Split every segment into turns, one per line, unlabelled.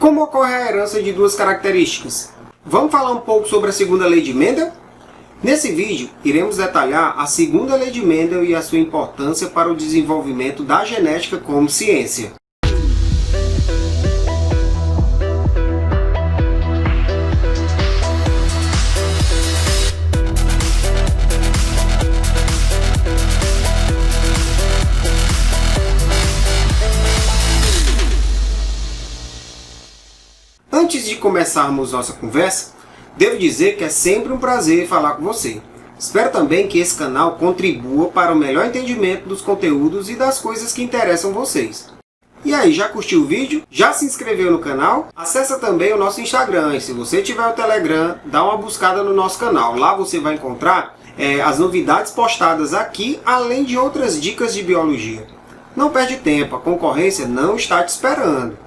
Como ocorre a herança de duas características? Vamos falar um pouco sobre a segunda lei de Mendel? Nesse vídeo, iremos detalhar a segunda lei de Mendel e a sua importância para o desenvolvimento da genética como ciência. Antes de começarmos nossa conversa, devo dizer que é sempre um prazer falar com você. Espero também que esse canal contribua para o melhor entendimento dos conteúdos e das coisas que interessam vocês. E aí, já curtiu o vídeo? Já se inscreveu no canal? Acesse também o nosso Instagram, e se você tiver o Telegram, dá uma buscada no nosso canal. Lá você vai encontrar as novidades postadas aqui, além de outras dicas de biologia. Não perde tempo, a concorrência não está te esperando.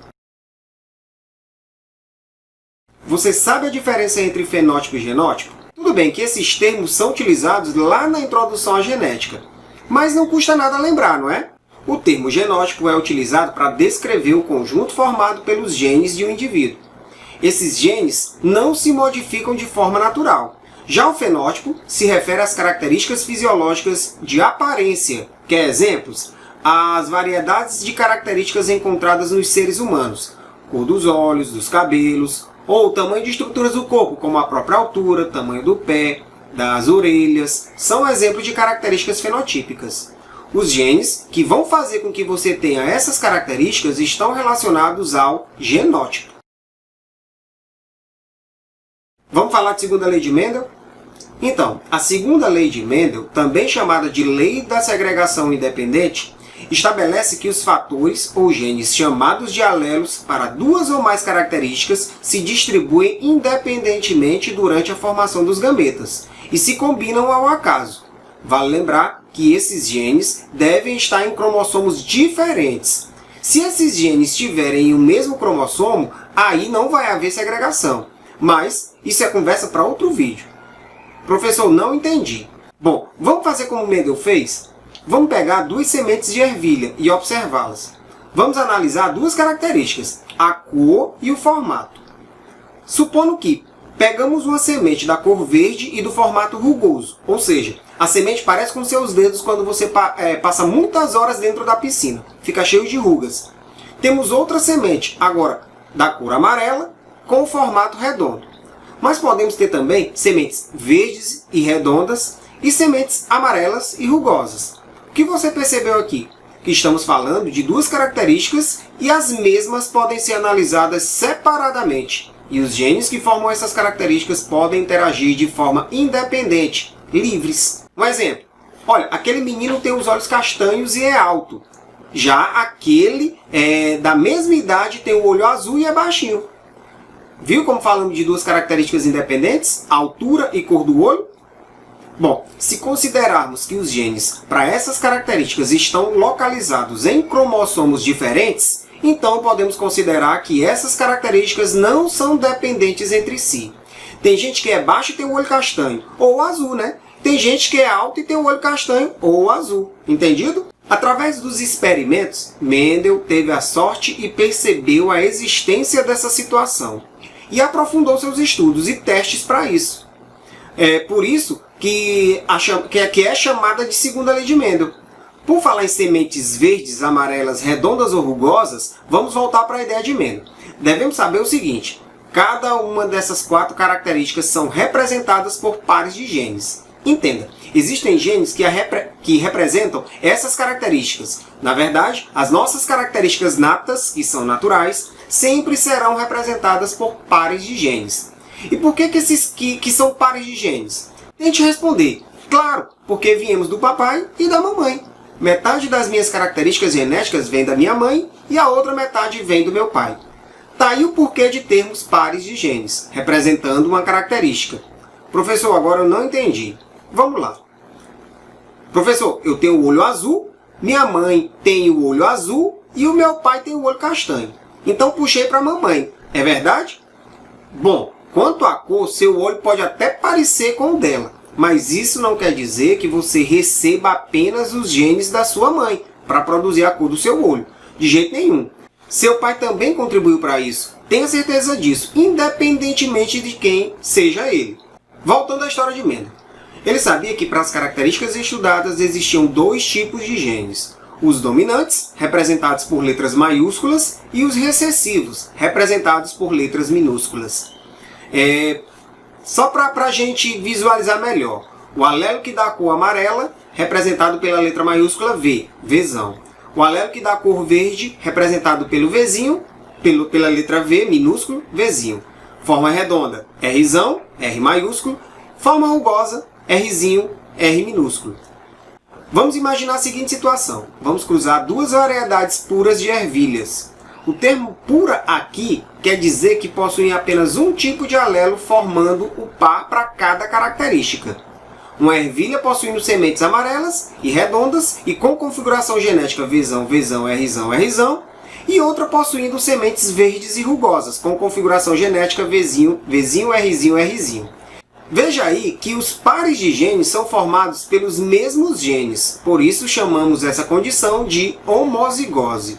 Você sabe a diferença entre fenótipo e genótipo? Tudo bem que esses termos são utilizados lá na introdução à genética, mas não custa nada lembrar, não é? O termo genótipo é utilizado para descrever o conjunto formado pelos genes de um indivíduo. Esses genes não se modificam de forma natural. Já o fenótipo se refere às características fisiológicas de aparência. Quer exemplos? As variedades de características encontradas nos seres humanos, cor dos olhos, dos cabelos, ou o tamanho de estruturas do corpo, como a própria altura, tamanho do pé, das orelhas, são exemplos de características fenotípicas. Os genes que vão fazer com que você tenha essas características estão relacionados ao genótipo. Vamos falar de segunda lei de Mendel? Então, a segunda lei de Mendel, também chamada de lei da segregação independente, estabelece que os fatores ou genes chamados de alelos para duas ou mais características se distribuem independentemente durante a formação dos gametas e se combinam ao acaso. Vale lembrar que esses genes devem estar em cromossomos diferentes. Se esses genes estiverem em um mesmo cromossomo, aí não vai haver segregação. Mas isso é conversa para outro vídeo. Professor, não entendi. Bom, vamos fazer como Mendel fez? Vamos pegar duas sementes de ervilha e observá-las. Vamos analisar duas características, a cor e o formato. Supondo que pegamos uma semente da cor verde e do formato rugoso, ou seja, a semente parece com seus dedos quando você passa muitas horas dentro da piscina, fica cheio de rugas. Temos outra semente, agora da cor amarela, com o formato redondo. Mas podemos ter também sementes verdes e redondas e sementes amarelas e rugosas. O que você percebeu aqui? Que estamos falando de duas características e as mesmas podem ser analisadas separadamente. E os genes que formam essas características podem interagir de forma independente, livres. Um exemplo. Olha, aquele menino tem os olhos castanhos e é alto. Já aquele da mesma idade tem o olho azul e é baixinho. Viu como falamos de duas características independentes? Altura e cor do olho? Bom, se considerarmos que os genes para essas características estão localizados em cromossomos diferentes, então podemos considerar que essas características não são dependentes entre si. Tem gente que é baixo e tem o olho castanho, ou azul, né? Tem gente que é alto e tem o olho castanho ou azul. Entendido? Através dos experimentos, Mendel teve a sorte e percebeu a existência dessa situação. E aprofundou seus estudos e testes para isso. É por isso que é chamada de segunda lei de Mendel. Por falar em sementes verdes, amarelas, redondas ou rugosas, vamos voltar para a ideia de Mendel. Devemos saber o seguinte: cada uma dessas quatro características são representadas por pares de genes. Entenda, existem genes que representam essas características. Na verdade, as nossas características natas, que são naturais, sempre serão representadas por pares de genes. E por que esses que são pares de genes? Tente responder. Claro, porque viemos do papai e da mamãe. Metade das minhas características genéticas vem da minha mãe e a outra metade vem do meu pai. Tá aí o porquê de termos pares de genes, representando uma característica. Professor, agora eu não entendi. Vamos lá. Professor, eu tenho o olho azul, minha mãe tem o olho azul e o meu pai tem o olho castanho. Então puxei para a mamãe. É verdade? Bom, quanto à cor, seu olho pode até parecer com o dela, mas isso não quer dizer que você receba apenas os genes da sua mãe para produzir a cor do seu olho. De jeito nenhum. Seu pai também contribuiu para isso. Tenha certeza disso, independentemente de quem seja ele. Voltando à história de Mendel. Ele sabia que para as características estudadas existiam dois tipos de genes. Os dominantes, representados por letras maiúsculas, e os recessivos, representados por letras minúsculas. Só para a gente visualizar melhor. O alelo que dá a cor amarela, representado pela letra maiúscula V, Vzão. O alelo que dá a cor verde, representado pelo Vzinho, pela letra V, minúsculo, Vzinho. Forma redonda, Rzão, R maiúsculo. Forma rugosa, Rzinho, R minúsculo. Vamos imaginar a seguinte situação. Vamos cruzar duas variedades puras de ervilhas. O termo pura aqui quer dizer que possuem apenas um tipo de alelo formando o par para cada característica. Uma ervilha possuindo sementes amarelas e redondas e com configuração genética Vzão, Vzão, Rzão, Rzão, e outra possuindo sementes verdes e rugosas com configuração genética Vzinho, Vzinho, Rzinho, Rzinho. Veja aí que os pares de genes são formados pelos mesmos genes, por isso chamamos essa condição de homozigose.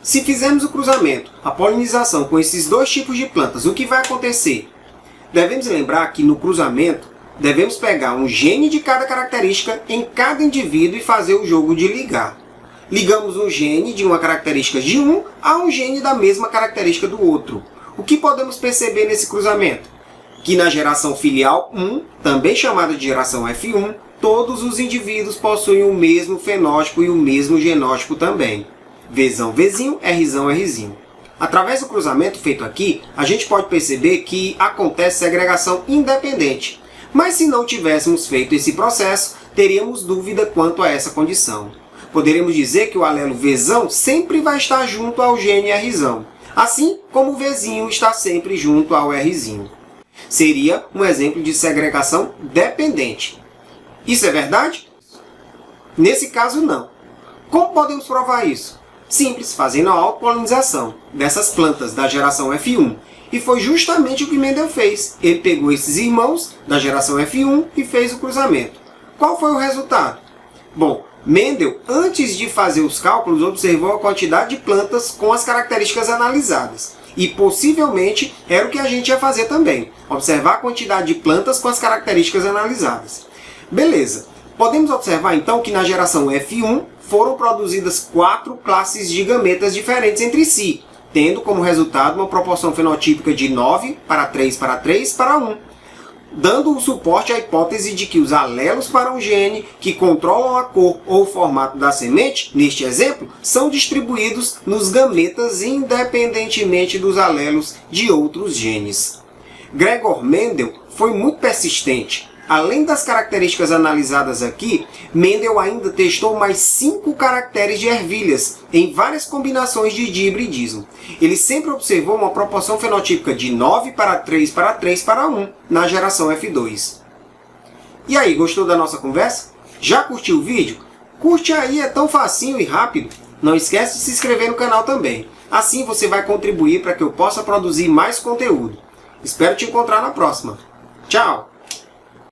Se fizermos o cruzamento, a polinização com esses dois tipos de plantas, o que vai acontecer? Devemos lembrar que no cruzamento, devemos pegar um gene de cada característica em cada indivíduo e fazer o jogo de ligar. Ligamos um gene de uma característica de um a um gene da mesma característica do outro. O que podemos perceber nesse cruzamento? Que na geração filial 1, também chamada de geração F1, todos os indivíduos possuem o mesmo fenótipo e o mesmo genótipo também. Vzão, Vzinho, Rzão, Rzinho. Através do cruzamento feito aqui, a gente pode perceber que acontece segregação independente. Mas se não tivéssemos feito esse processo, teríamos dúvida quanto a essa condição. Poderíamos dizer que o alelo Vzão sempre vai estar junto ao gene Rzão, assim como o Vzinho está sempre junto ao Rzinho. Seria um exemplo de segregação dependente. Isso é verdade? Nesse caso, não. Como podemos provar isso? Simples, fazendo a autopolinização dessas plantas da geração F1. E foi justamente o que Mendel fez. Ele pegou esses irmãos da geração F1 e fez o cruzamento. Qual foi o resultado? Bom, Mendel, antes de fazer os cálculos, observou a quantidade de plantas com as características analisadas. E possivelmente era o que a gente ia fazer também. Observar a quantidade de plantas com as características analisadas. Beleza. Podemos observar então que na geração F1 foram produzidas 4 classes de gametas diferentes entre si, tendo como resultado uma proporção fenotípica de 9 para 3 para 3 para 1, dando o suporte à hipótese de que os alelos para um gene que controlam a cor ou o formato da semente, neste exemplo, são distribuídos nos gametas independentemente dos alelos de outros genes. Gregor Mendel foi muito persistente. Além das características analisadas aqui, Mendel ainda testou mais 5 caracteres de ervilhas em várias combinações de dihibridismo. Ele sempre observou uma proporção fenotípica de 9 para 3 para 3 para 1 na geração F2. E aí, gostou da nossa conversa? Já curtiu o vídeo? Curte aí, é tão facinho e rápido. Não esquece de se inscrever no canal também. Assim você vai contribuir para que eu possa produzir mais conteúdo. Espero te encontrar na próxima. Tchau!